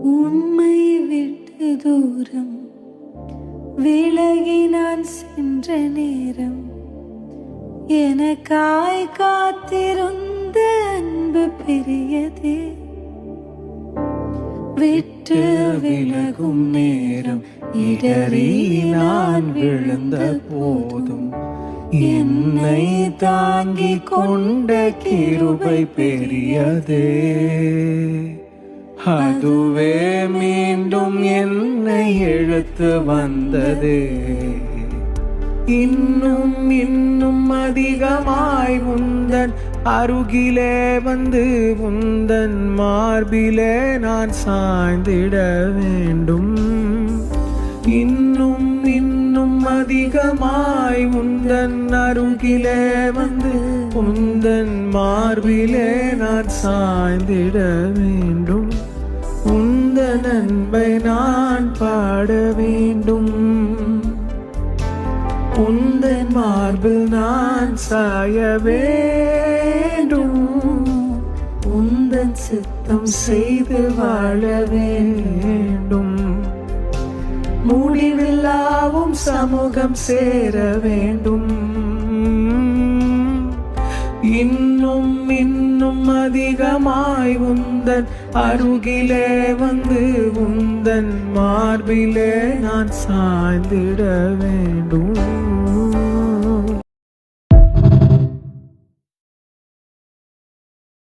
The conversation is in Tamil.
உண்மை விட்டு தூரம் விலகி நான் சென்ற நேரம் எனக்காய் காத்திருந்த அன்பு பெரியதே. விட்டு விலகும் நேரம் இடறி நான் விழுந்த போதும் என்னை தாங்கிக் கொண்ட கிருபை பெரியதே. அதுவே மீண்டும் என்னை இழுத்து வந்ததே. இன்னும் இன்னும் அதிகமாய் உந்தன் அருகிலே வந்து உந்தன் மார்பிலே நான் சாய்ந்திட வேண்டும். இன்னும் இன்னும் அதிகமாய் உந்தன் அருகிலே வந்து உந்தன் மார்பிலே நான் சாய்ந்திட வேண்டும். உந்தன் அன்பை நான் பாட வேண்டும். உந்தன் மார்பில் நான் சாய வேண்டும். உந்தன் சித்தம் செய்து வாழ வேண்டும். முடிவில்லாவும் சமூகம் சேர வேண்டும். இன்னும் இன்னும் அதிகமாய் உந்தன் அருகிலே வந்து உந்தன் மார்பிலே நான் சாய்ந்திட வேண்டும்.